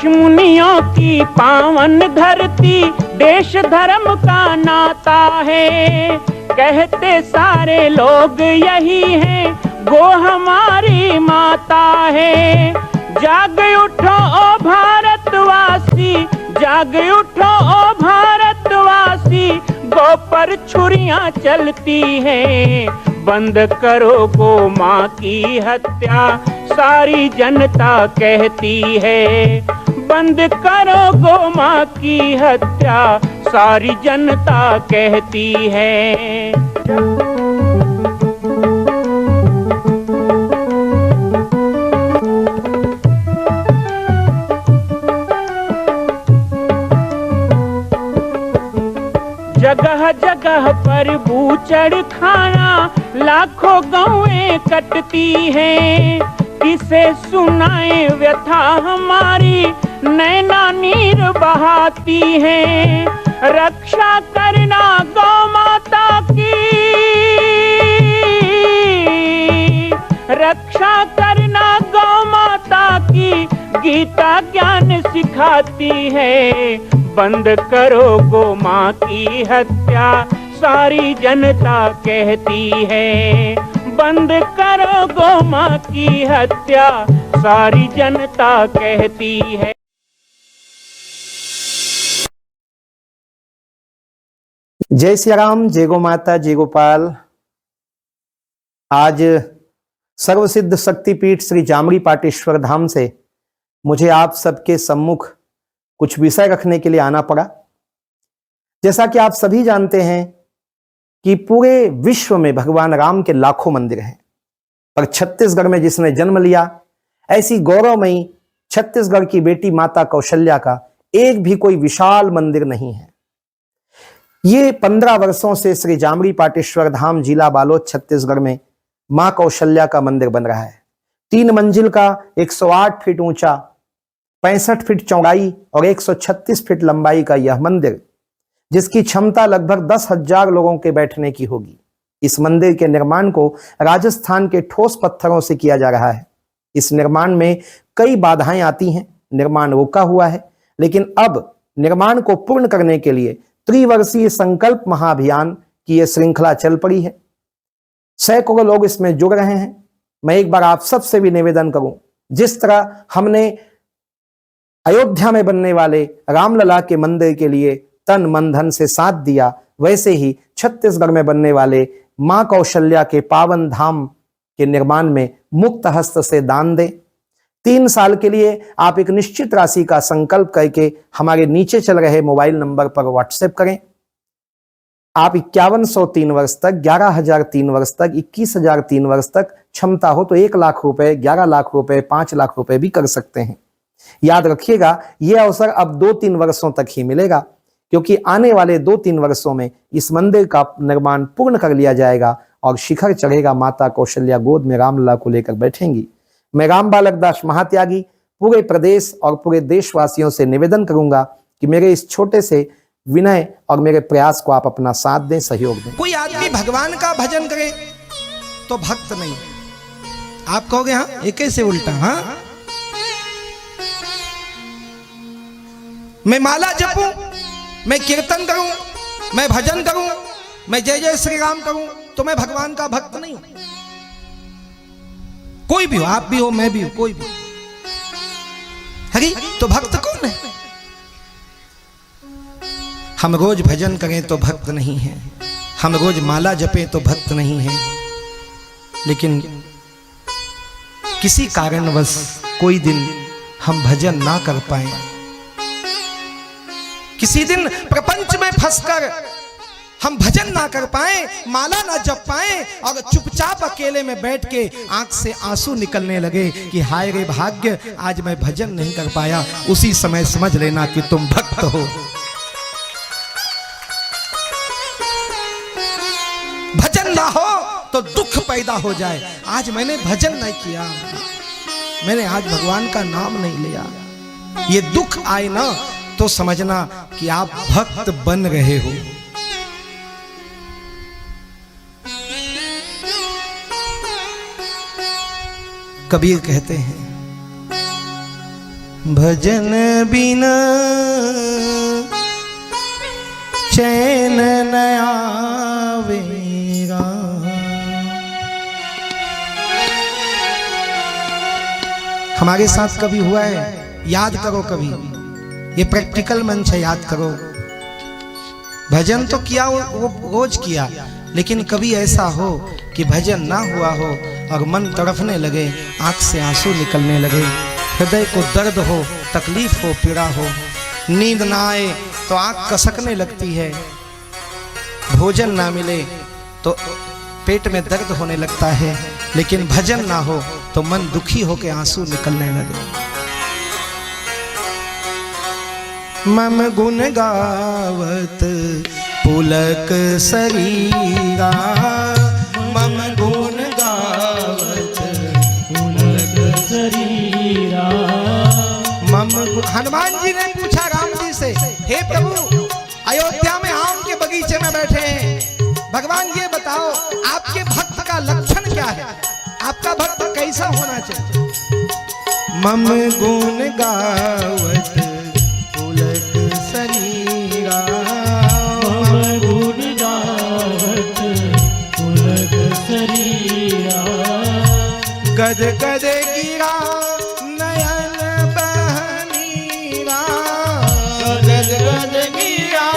ऋषि मुनियों की पावन धरती, देश धर्म का नाता है। कहते सारे लोग यही हैं, गो हमारी माता है। जाग उठो ओ भारतवासी, जाग उठो ओ भारतवासी, गो पर छुरियां चलती हैं। बंद करो गो माँ की हत्या, सारी जनता कहती है। बंद करो गो माँ की हत्या, सारी जनता कहती है। जगह जगह पर बूचड़ खाना, लाखों गौएं कटती हैं। किसे सुनाए व्यथा हमारी, नैना नीर बहाती हैं। रक्षा करना गौ माता की, रक्षा करना गौ माता की, गीता ज्ञान सिखाती है। बंद करो गो माँ की हत्या, सारी जनता कहती है। बंद करो गो माँ की हत्या, सारी जनता कहती है। जय श्री राम, जय गो माता, जय गोपाल। आज सर्वसिद्ध शक्तिपीठ श्री जामरी पाटेश्वर धाम से मुझे आप सबके सम्मुख कुछ विषय रखने के लिए आना पड़ा। जैसा कि आप सभी जानते हैं कि पूरे विश्व में भगवान राम के लाखों मंदिर हैं, पर छत्तीसगढ़ में जिसने जन्म लिया, ऐसी गौरवमयी छत्तीसगढ़ की बेटी माता कौशल्या का एक भी कोई विशाल मंदिर नहीं है। ये 15 वर्षों से श्री जामरी पाटेश्वर धाम, जिला बालोद, छत्तीसगढ़ में मां कौशल्या का मंदिर बन रहा है। 3 मंजिल का 108 फीट ऊंचा, 65 फीट चौड़ाई और 136 फीट लंबाई का यह मंदिर, जिसकी क्षमता लगभग 10,000 लोगों के बैठने की होगी। इस मंदिर के निर्माण को राजस्थान के ठोस पत्थरों से किया जा रहा है। इस निर्माण में कई बाधाएं आती हैं, निर्माण रुका हुआ है, लेकिन अब निर्माण को पूर्ण करने के लिए त्रिवर्षीय संकल्प महाअभियान की यह श्रृंखला चल पड़ी है। सैकड़ों लोग इसमें जुड़ रहे हैं। मैं एक बार आप सबसे भी निवेदन करूं, जिस तरह हमने अयोध्या में बनने वाले रामलला के मंदिर के लिए तन मन धन से साथ दिया, वैसे ही छत्तीसगढ़ में बनने वाले मां कौशल्या के पावन धाम के निर्माण में मुक्त हस्त से दान दें। 3 साल के लिए आप एक निश्चित राशि का संकल्प करके हमारे नीचे चल रहे मोबाइल नंबर पर व्हाट्सएप करें। आप 5103 वर्ष तक, 11,003 वर्ष तक, 21,003 वर्ष तक, क्षमता हो तो 1 लाख रुपए, 11 लाख रुपए, 5 लाख रुपए भी कर सकते हैं। याद रखिएगा, यह अवसर अब 2-3 वर्षों तक ही मिलेगा, क्योंकि आने वाले 2-3 वर्षों में इस मंदिर का निर्माण पूर्ण कर लिया जाएगा और शिखर चढ़ेगा। माता कौशल्या गोद में रामलला को लेकर बैठेंगी। मैं राम बालक दास महात्यागी पूरे प्रदेश और पूरे देशवासियों से निवेदन करूंगा कि मेरे इस छोटे से विनय और मेरे प्रयास को आप अपना साथ दें, सहयोग दें। कोई आदमी भगवान का भजन करे तो भक्त नहीं। आप कहोगे हाँ, एक कैसे उल्टा? हाँ, मैं माला जपूं, मैं कीर्तन करूं, मैं भजन करूं, मैं जय जय श्री राम करूं, तो मैं भगवान का भक्त नहीं हूं। कोई भी हो, आप भी हो, मैं भी हूं, कोई भी। हरी तो भक्त कौन है? हम रोज भजन करें तो भक्त नहीं है, हम रोज माला जपें तो भक्त नहीं है, लेकिन किसी कारणवश कोई दिन हम भजन ना कर पाए, किसी दिन प्रपंच में फंसकर हम भजन ना कर पाए, माला ना जप पाए और चुपचाप अकेले में बैठ के आंख से आंसू निकलने लगे कि हाय रे भाग्य, आज मैं भजन नहीं कर पाया, उसी समय समझ लेना कि तुम भक्त हो। भजन ना हो तो दुख पैदा हो जाए। आज मैंने भजन नहीं किया, मैंने आज भगवान का नाम नहीं लिया, ये दुख आए ना तो समझना कि आप भक्त बन रहे हो। कबीर कहते हैं, भजन बिना चैन न आवेगा। हमारे साथ कभी हुआ है? याद करो कभी, ये प्रैक्टिकल मंच है, याद करो। भजन तो किया वो रोज किया, लेकिन कभी ऐसा हो कि भजन ना हुआ हो और मन तड़फने लगे, आंख से आंसू निकलने लगे, हृदय को दर्द हो, तकलीफ हो, पीड़ा हो, नींद ना आए तो आंख कसकने लगती है, भोजन ना मिले तो पेट में दर्द होने लगता है, लेकिन भजन ना हो तो मन दुखी होकर आंसू निकलने लगे। मम गुण गावत पुलक शरीरा, मम गुण गावत पुलक शरीरा। हनुमान जी ने पूछा राम जी से, हे प्रभु, अयोध्या में आम के बगीचे में बैठे हैं, भगवान ये बताओ आपके भक्त का लक्षण क्या है, आपका भक्त कैसा होना चाहिए? मम गुण गावत पुलक शरीरा, मम गुण गावत पुलक शरीरा। गद गद गिरा नयन बहनीरा, गद गद गिरा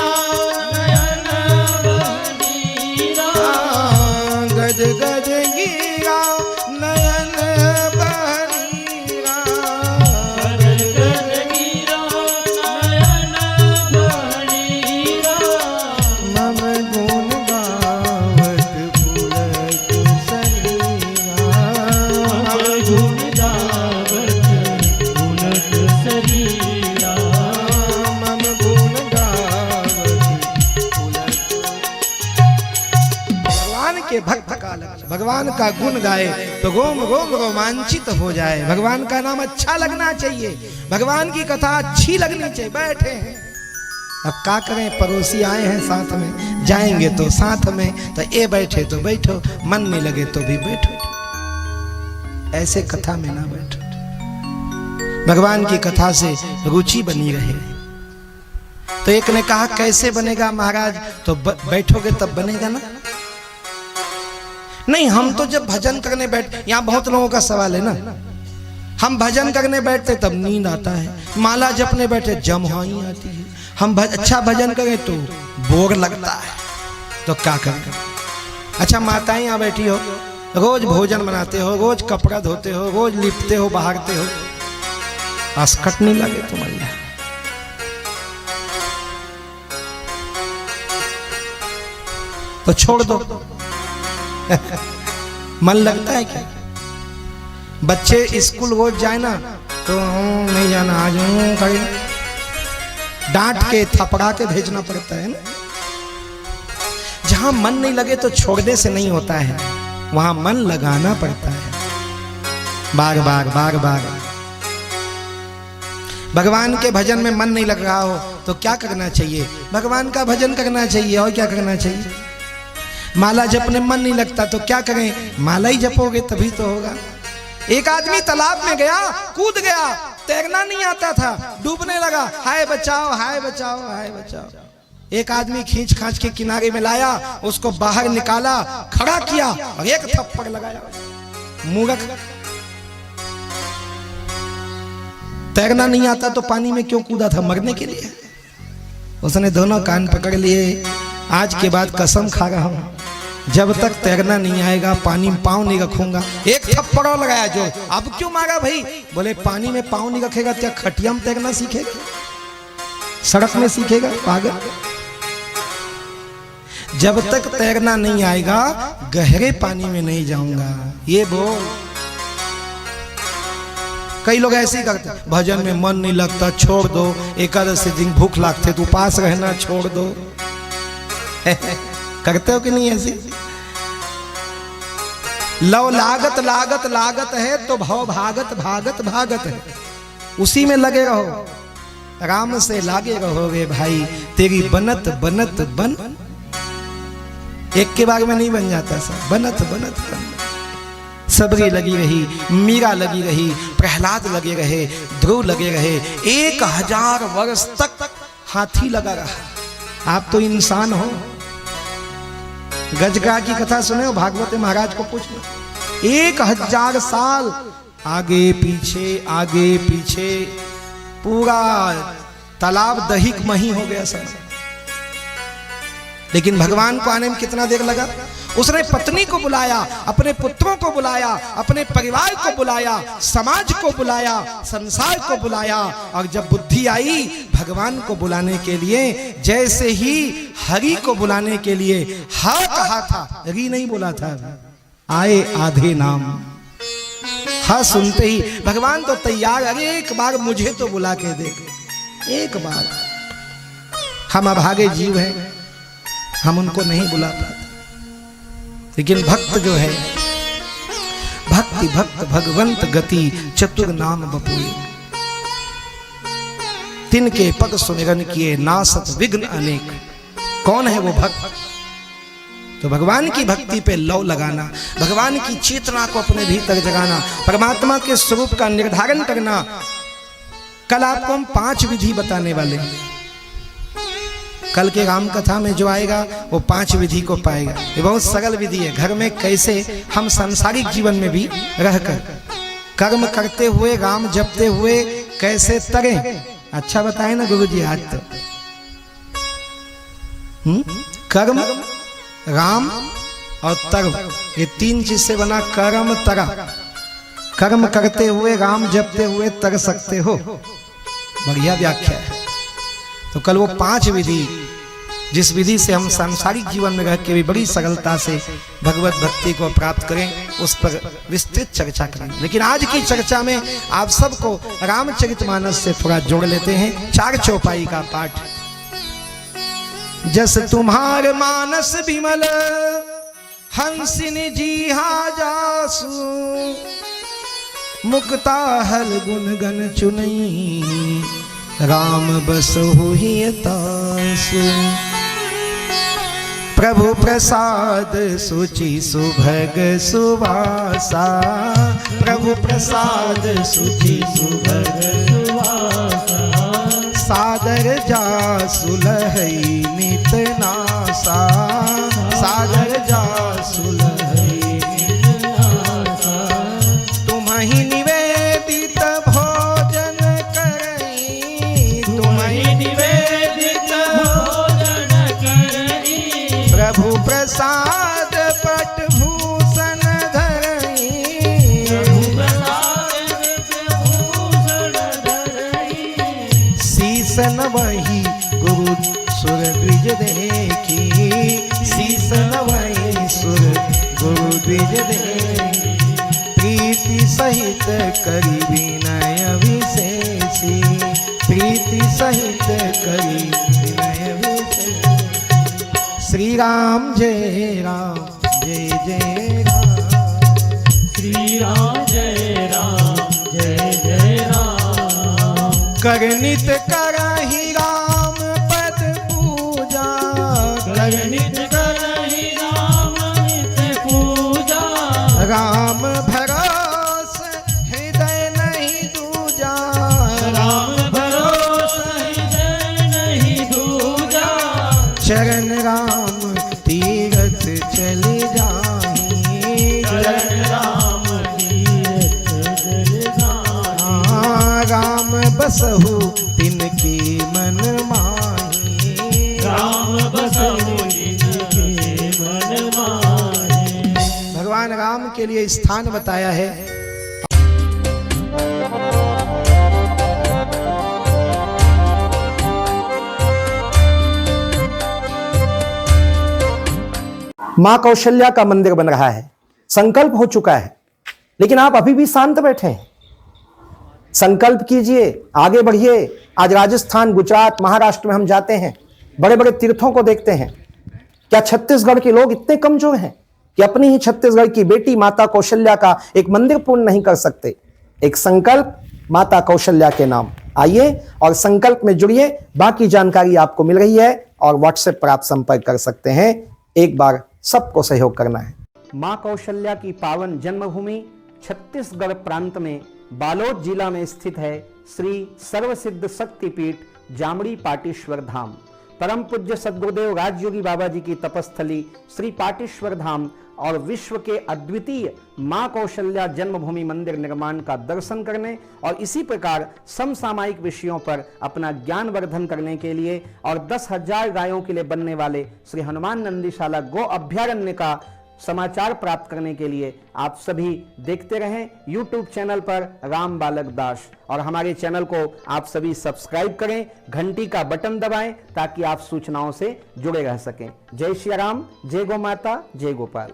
नयन बहनीरा, गद गद गिरा नयन बहनीरा, गद गद गिरा नयन बहनीरा। मम गुण गावत पुलक शरीरा, मम गुण गावत पुलक शरीरा, मम गुण गावत पुलक। भगवान के भक्त का लक्ष्य, भगवान का गुण गाए तो रोम रोम रोमांचित हो जाए, भगवान का नाम अच्छा लगना चाहिए, भगवान की कथा अच्छी लगनी चाहिए। बैठे हैं, अब क्या करें, पड़ोसी आए हैं साथ में, जाएंगे तो साथ में, तो ये बैठे तो बैठो, मन नहीं लगे तो भी बैठो, ऐसे कथा में ना बैठो। भगवान की कथा से रुचि बनी रहे। तो एक ने कहा कैसे बनेगा महाराज? तो बैठोगे तब बनेगा ना। नहीं, हम तो जब भजन करने बैठ, यहाँ बहुत लोगों का सवाल है ना, हम भजन करने बैठते तब नींद आता है, माला जपने बैठे जमहाई आती है, हम अच्छा भजन करें तो बोर लगता है, तो क्या करें? अच्छा, माताएं यहाँ बैठी हो, रोज भोजन बनाते हो, रोज कपड़ा धोते हो, रोज लिपते हो, बहारते हो, आस्कट नहीं लगे तुम्हारे? तो छोड़ दो। मन लगता है क्या? बच्चे स्कूल रोज जाए ना, तो नहीं जाना, आज कहीं डांट के थपड़ा के भेजना पड़ता है ना। जहां मन नहीं लगे तो छोड़ने से नहीं होता है, वहां मन लगाना पड़ता है, बार बार बार बार। भगवान के भजन में मन नहीं लग रहा हो तो क्या करना चाहिए? भगवान का भजन करना चाहिए। और क्या करना चाहिए? माला जपने मन नहीं लगता तो क्या करें? माला ही जपोगे तभी तो होगा। एक आदमी तालाब में गया, कूद गया, तैरना नहीं आता था, डूबने लगा, हाय बचाओ हाय बचाओ हाय बचाओ। एक आदमी खींच खांच के किनारे में लाया, उसको बाहर निकाला, खड़ा किया और एक थप्पड़ लगाया। मूर्ख, तैरना नहीं आता तो पानी में क्यों कूदा था? मरने के लिए। उसने दोनों कान पकड़ लिए, आज के बाद कसम खा रहा हूं, जब तक तैरना नहीं आएगा पानी में पाँव नहीं रखूंगा। एक थप्पड़ लगाया जो। अब क्यों मारा भाई? बोले पानी में पाँव नहीं रखेगा क्या खटिया में तैरना सीखेगा? सड़क में सीखेगा? पागल। जब तक तैरना नहीं आएगा गहरे पानी में नहीं जाऊंगा, ये बोल। कई लोग ऐसे ही करते, भजन में मन नहीं लगता छोड़ दो, एकादशी दिन भूख लगते तो उपास रहना छोड़ दो। करते हो कि नहीं ऐसे? लव लागत लागत लागत है तो भव भागत भागत भागत है, उसी में लगे रहो, राम से लागे रहोगे भाई, तेरी बनत बनत बन। एक के बाग में नहीं बन जाता सर, बनत बनत बन। सबरी लगी रही, मीरा लगी रही, प्रहलाद लगे रहे, ध्रुव लगे रहे, 1000 वर्ष तक हाथी लगा रहा। आप तो इंसान हो। गजगा की कथा सुने हो, भागवत महाराज को पूछ लो। 1000 साल आगे पीछे पूरा तालाब दहिक मही हो गया सब। लेकिन भगवान को आने में कितना देर लगा? उसने पत्नी को बुलाया, अपने पुत्रों को बुलाया, अपने परिवार को बुलाया, समाज को बुलाया, संसार को बुलाया। और जब बुद्धि आई भगवान को बुलाने के लिए, जैसे ही हरि को बुलाने के लिए हा कहा था, री नहीं बोला था, आए आधे नाम। हाँ सुनते ही भगवान तो तैयार, अरे एक बार मुझे तो बुला के देख, एक बार। हम अभागे जीव हैं, हम उनको नहीं बुला पाते। लेकिन भक्त जो है, भक्ति भक्त भगवंत गति चतुर नाम बपुए, तिनके पद सुमिरन किए नासत विघ्न अनेक। कौन है वो भक्त? तो भगवान की भक्ति पे लौ लगाना, भगवान की चेतना को अपने भीतर जगाना, परमात्मा के स्वरूप का निर्धारण करना। कल आपको हम 5 विधि बताने वाले हैं। कल के राम कथा में जो आएगा वो 5 विधि को पाएगा। ये बहुत सरल विधि है, घर में कैसे हम सांसारिक जीवन में भी रहकर कर्म करते हुए, राम जपते हुए कैसे तरें। अच्छा बताए ना गुरुजी आज तो। कर्म, राम और तरव, ये 3 चीज से बना कर्म तरा। कर्म करते हुए, राम जपते हुए तर सकते हो। बढ़िया व्याख्या है। तो कल वो 5 विधि, जिस विधि से हम सांसारिक जीवन में रह के भी बड़ी सरलता से भगवत भक्ति को प्राप्त करें, उस पर विस्तृत चर्चा करें। लेकिन आज की चर्चा में आप सबको रामचरितमानस से थोड़ा जोड़ लेते हैं। 4 चौपाई का पाठ। जस तुम्हार मानस विमल हंसिन जीहा जासु, मुक्ता हल गुण गण चुनई, राम बसहु हिय तासु। प्रभु प्रसाद सुचि सुभग सुवासा, प्रभु प्रसाद सुचि सुभग सुवासा, सादर जासु लहई नित नासा, सादर जासु लहई नित नासा। तुम्हि निवेदित भोजन करई, तुम्हि निवेदित भोजन करई, प्रभु प्रसाद पट भूषण धरई, प्रभु प्रसाद भूषण धरई। शीसन वही गुरु सुर द्विज देखी, शीसन वही सुर गुरु द्विज देखी। प्रीति सहित करी विनय विशेषी, प्रीति सहित करी विनय विशेषी। श्री राम जय राम जय जय राम, श्री राम जय राम जय जय राम। करनित करहि राम पद पूजा, करनित करहि राम नित पूजा। राम भरोस हृदय नहीं दूजा, राम भरोस हृदय नहीं दूजा। चरण राम तीरथ चले जाहि, चरण राम तीरथ चले जाहि। राम बसहु तिनके मन माहि, राम बसहु तिनके मन माहि। भगवान राम के लिए स्थान बताया है। मां कौशल्या का मंदिर बन रहा है, संकल्प हो चुका है, लेकिन आप अभी भी शांत बैठे हैं। संकल्प कीजिए, आगे बढ़िए। आज राजस्थान, गुजरात, महाराष्ट्र में हम जाते हैं, बड़े बड़े तीर्थों को देखते हैं। क्या छत्तीसगढ़ के लोग इतने कमजोर हैं कि अपनी ही छत्तीसगढ़ की बेटी माता कौशल्या का एक मंदिर पूर्ण नहीं कर सकते? एक संकल्प माता कौशल्या के नाम। आइए और संकल्प में जुड़िए। बाकी जानकारी आपको मिल रही है और व्हाट्सएप पर आप संपर्क कर सकते हैं। एक बार सबको सहयोग करना है। मां कौशल्या की पावन जन्मभूमि छत्तीसगढ़ प्रांत में बालोद जिला में स्थित है श्री सर्वसिद्ध शक्तिपीठ जामड़ी पाटेश्वर धाम। परम पूज्य सद्गुरुदेव राजयोगी बाबा जी की तपस्थली श्री पाटेश्वर धाम और विश्व के अद्वितीय मां कौशल्या जन्मभूमि मंदिर निर्माण का दर्शन करने और इसी प्रकार समसामयिक विषयों पर अपना ज्ञान वर्धन करने के लिए और 10,000 गायों के लिए बनने वाले श्री हनुमान नंदीशाला गो अभ्यारण्य का समाचार प्राप्त करने के लिए आप सभी देखते रहें YouTube चैनल पर राम बालक दास, और हमारे चैनल को आप सभी सब्सक्राइब करें, घंटी का बटन दबाएं ताकि आप सूचनाओं से जुड़े रह सकें। जय श्री राम, जय गौ माता, जय गोपाल।